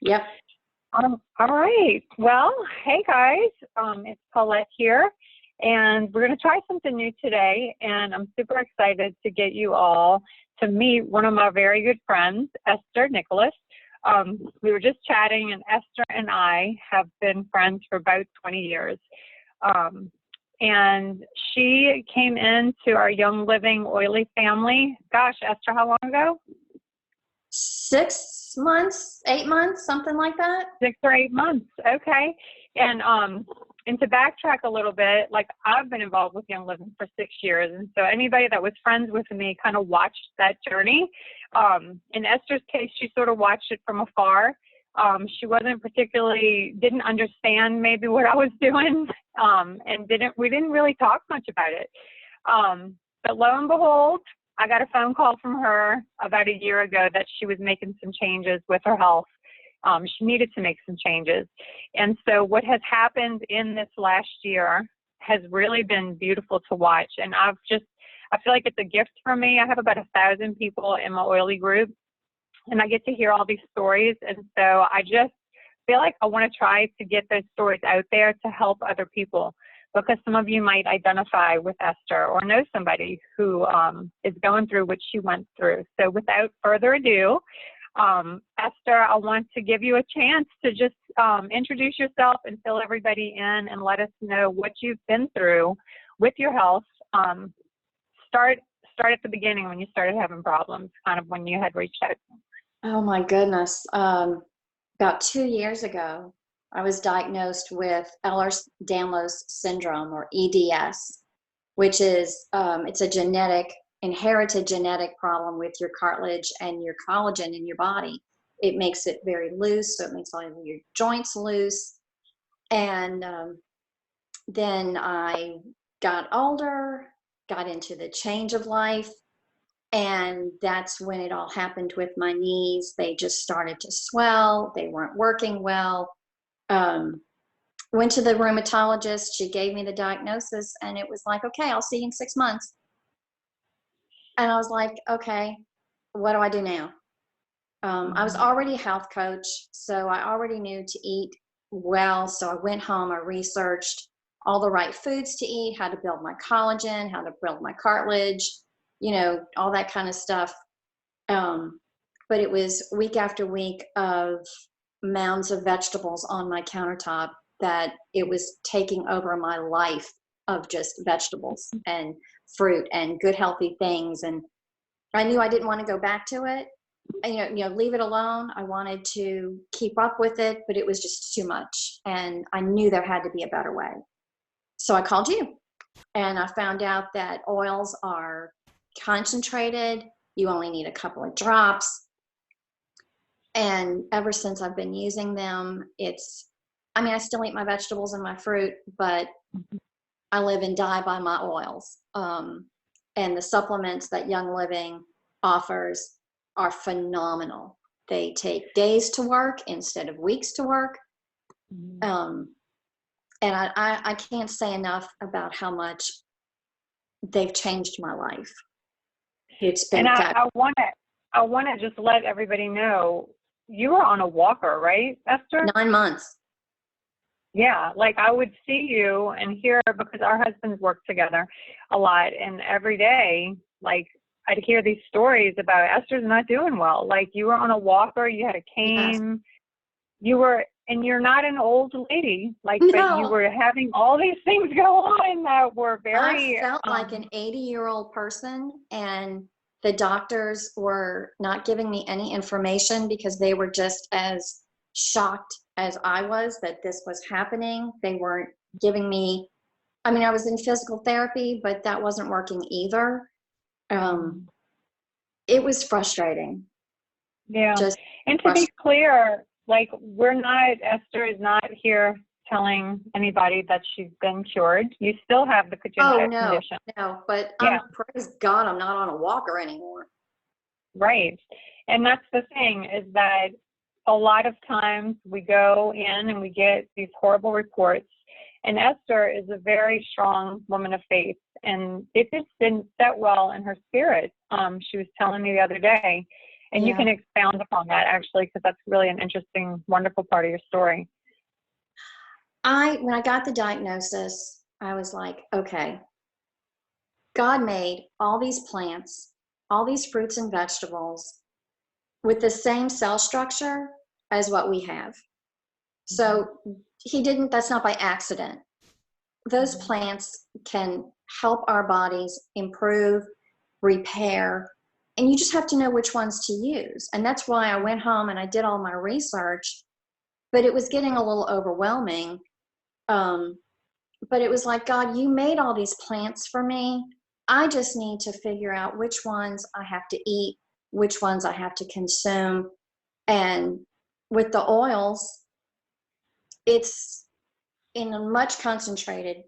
Yep. All right. Well, hey guys, it's Paulette here, and we're going to try something new today. And I'm super excited to get you all to meet one of my very good friends, Esther Nicholas. We were just chatting, and Esther and I have been friends for about 20 years. And she came into our Young Living Oily family. Gosh, Esther, how long ago? 6 months, 8 months, something like that. 6 or 8 months. Okay. And to backtrack a little bit, like I've been involved with Young Living for 6 years. And so anybody that was friends with me kind of watched that journey. In Esther's case, she sort of watched it from afar. She didn't understand maybe what I was doing. And we didn't really talk much about it. But lo and behold, I got a phone call from her about a year ago that she was making some changes with her health. She needed to make some changes. And so what has happened in this last year has really been beautiful to watch. And I feel like it's a gift for me. I have about 1,000 people in my oily group, and I get to hear all these stories. And so I just feel like I want to try to get those stories out there to help other people, because some of you might identify with Esther or know somebody who is going through what she went through. So without further ado, Esther, I want to give you a chance to just introduce yourself and fill everybody in and let us know what you've been through with your health. Start at the beginning, when you started having problems, kind of when you had reached out. Oh my goodness. About 2 years ago, I was diagnosed with Ehlers-Danlos syndrome, or EDS, which is it's a inherited genetic problem with your cartilage and your collagen in your body. It makes it very loose, so it makes all of your joints loose. And then I got older, got into the change of life, and that's when it all happened with my knees. They just started to swell. They weren't working well. Went to the rheumatologist. She gave me the diagnosis, and it was like, okay, I'll see you in 6 months. And I was like, okay, what do I do now? I was already a health coach, so I already knew to eat well. So I went home, I researched all the right foods to eat, how to build my collagen, how to build my cartilage, all that kind of stuff. But it was week after week of mounds of vegetables on my countertop that it was taking over my life, of just vegetables and fruit and good healthy things. And I knew I didn't want to go back to it, leave it alone. I wanted to keep up with it, but it was just too much. And I knew there had to be a better way. So I called you, and I found out that oils are concentrated. You only need a couple of drops. And ever since I've been using them, I still eat my vegetables and my fruit, but I live and die by my oils. And the supplements that Young Living offers are phenomenal. They take days to work instead of weeks to work. And I can't say enough about how much they've changed my life. It's been I want to just let everybody know, you were on a walker, right, Esther? 9 months. Yeah, like I would see you and hear, because our husbands work together a lot, and every day, like I'd hear these stories about Esther's not doing well. Like you were on a walker, you had a cane, yes. And you're not an old lady, like, no. But you were having all these things go on that were very. I felt like an 80-year-old person, and the doctors were not giving me any information because they were just as shocked as I was that this was happening. They weren't giving me, I was in physical therapy, but that wasn't working either. It was frustrating. Yeah. And to be clear, like Esther is not here telling anybody that she's been cured. You still have the condition. No, but praise God, I'm not on a walker anymore. Right. And that's the thing, is that a lot of times we go in and we get these horrible reports. And Esther is a very strong woman of faith, and it just didn't set well in her spirit. She was telling me the other day, And you can expound upon that actually, because that's really an interesting, wonderful part of your story. When I got the diagnosis, I was like, okay, God made all these plants, all these fruits and vegetables with the same cell structure as what we have. So he didn't, that's not by accident. Those plants can help our bodies improve, repair, and you just have to know which ones to use. And that's why I went home and I did all my research, but it was getting a little overwhelming. But it was like, God, you made all these plants for me. I just need to figure out which ones I have to eat, which ones I have to consume. And with the oils, it's in a much concentrated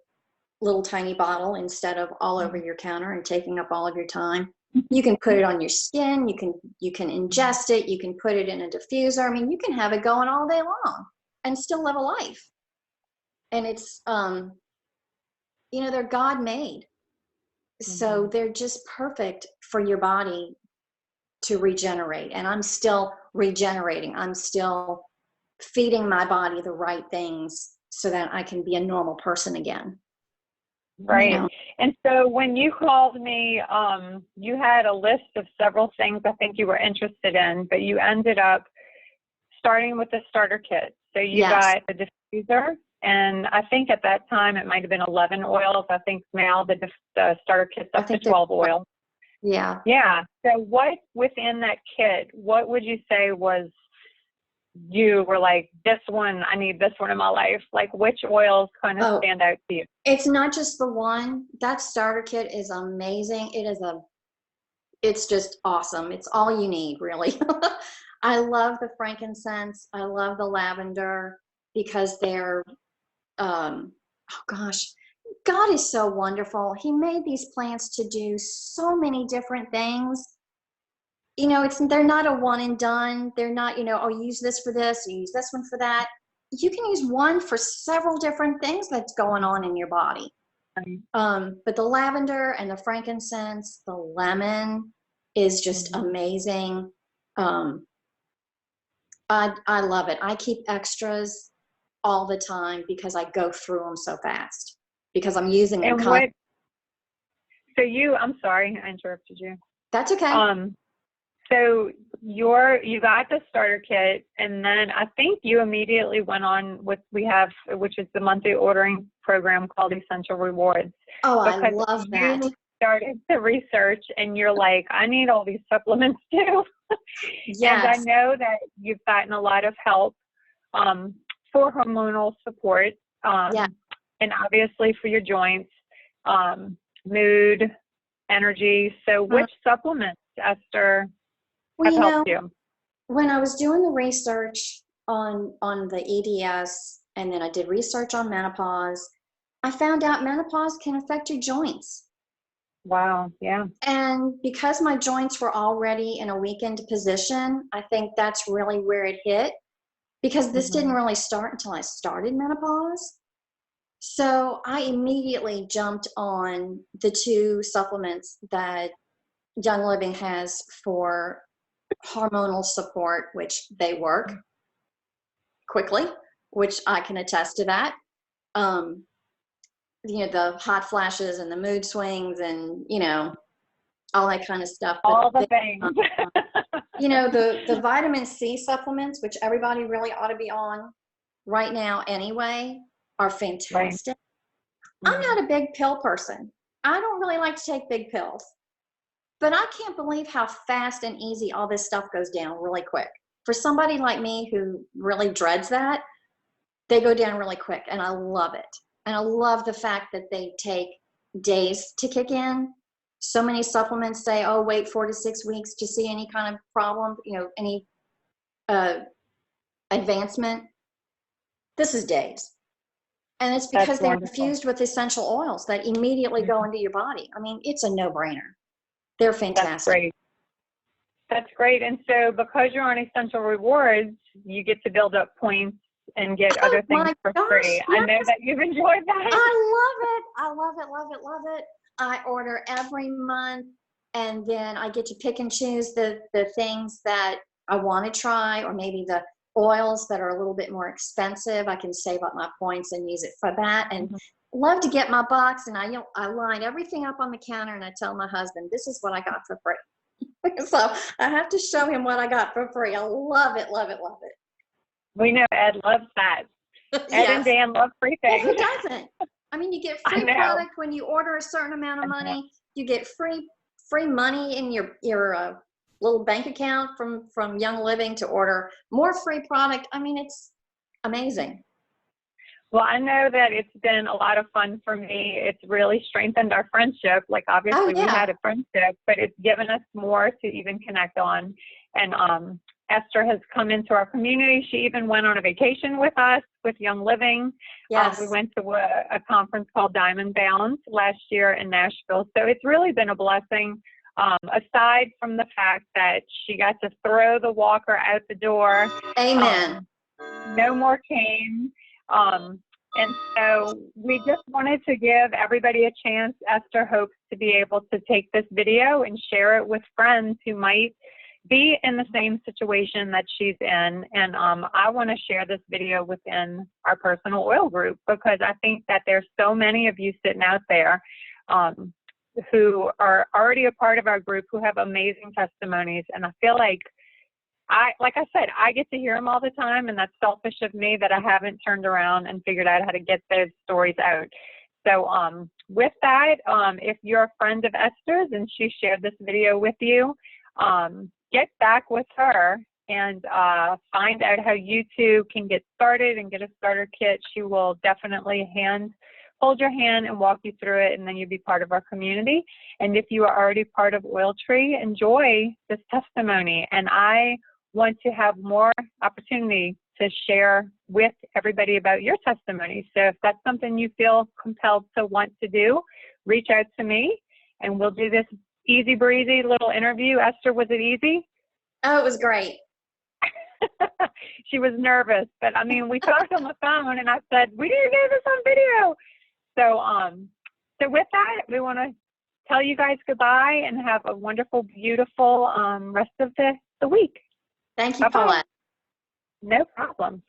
little tiny bottle instead of all over your counter and taking up all of your time. You can put it on your skin, you can ingest it, you can put it in a diffuser. I mean, you can have it going all day long and still live a life. And it's they're God made. So they're just perfect for your body to regenerate. And I'm still regenerating. I'm still feeding my body the right things so that I can be a normal person again. Right. You know? And so when you called me, you had a list of several things I think you were interested in, but you ended up starting with the starter kit. So you got the diffuser, and I think at that time it might have been 11 oils. I think now the starter kit's up to 12 oils. Yeah. Yeah. So what within that kit, what would you say was you were like, this one, I need this one in my life? Like, which oils kind of stand out to you? It's not just the one. That starter kit is amazing. It's just awesome. It's all you need, really. I love the frankincense. I love the lavender because they're, oh gosh, God is so wonderful. He made these plants to do so many different things. They're not a one and done. They're not, use this for this, or use this one for that. You can use one for several different things that's going on in your body. But the lavender and the frankincense, the lemon is just amazing. I love it. I keep extras all the time because I go through them so fast because I'm using them. I'm sorry, I interrupted you. That's okay. So you got the starter kit, and then I think you immediately went on with which is the monthly ordering program called Essential Rewards. Oh, I love that. You started the research, and you're like, I need all these supplements too. Yes. And I know that you've gotten a lot of help for hormonal support, and obviously for your joints, mood, energy. So which supplements, Esther, have helped you? When I was doing the research on the EDS, and then I did research on menopause, I found out menopause can affect your joints. Wow, yeah. And because my joints were already in a weakened position, I think that's really where it hit, because this didn't really start until I started menopause. So I immediately jumped on the 2 supplements that Young Living has for hormonal support, which they work quickly, which I can attest to that. The hot flashes and the mood swings and, all that kind of stuff. All the things. The vitamin C supplements, which everybody really ought to be on right now anyway, are fantastic. Right. I'm not a big pill person. I don't really like to take big pills. But I can't believe how fast and easy all this stuff goes down really quick. For somebody like me who really dreads that, they go down really quick, and I love it. And I love the fact that they take days to kick in. So many supplements say, wait 4 to 6 weeks to see any kind of problem, any advancement. This is days. And it's because they're infused with essential oils that immediately go into your body. I mean, it's a no-brainer. They're fantastic. That's great. And so because you're on Essential Rewards, you get to build up points and get other things for free. Yes. I know that you've enjoyed that. I love it. I love it, love it, love it. I order every month. and then I get to pick and choose the things that I want to try, or maybe the oils that are a little bit more expensive. I can save up my points and use it for that. And Mhm. love to get my box, and I line everything up on the counter, and I tell my husband, this is what I got for free. So I have to show him what I got for free. I love it, love it, love it. We know Ed loves that. Ed and Yes. Dan love free Well, things. who doesn't? I mean, you get I free know. product when you order a certain amount of I know. money. You get free money in your little bank account from Young Living to order more free product. I mean, it's amazing. Well, I know that it's been a lot of fun for me. It's really strengthened our friendship. Like, Oh obviously we yeah. had a friendship, but it's given us more to even connect on. And Esther has come into our community. She even went on a vacation with us with Young Living. We Yes. went to a conference called Diamond Bound last year in Nashville. So it's really been a blessing. Aside from the fact that she got to throw the walker out the door, Amen. no more cane. And so we just wanted to give everybody a chance. Esther hopes to be able to take this video and share it with friends who might be in the same situation that she's in. And I want to share this video within our personal oil group, because I think that there's so many of you sitting out there who are already a part of our group who have amazing testimonies. And I feel like like I said, I get to hear them all the time, and that's selfish of me that I haven't turned around and figured out how to get those stories out. So with that, if you're a friend of Esther's and she shared this video with you, get back with her and find out how you two can get started and get a starter kit. She will definitely hold your hand and walk you through it, and then you'll be part of our community. And if you are already part of Oil Tree, enjoy this testimony. And I want to have more opportunity to share with everybody about your testimony. So if that's something you feel compelled to want to do, reach out to me and we'll do this easy breezy little interview. Esther, was it easy? Oh, it was great. She was nervous, but I mean, we talked on the phone and I said, we need to get this on video. So with that, we want to tell you guys goodbye and have a wonderful, beautiful rest of the week. Thank you, Bye-bye. Paulette. No problem.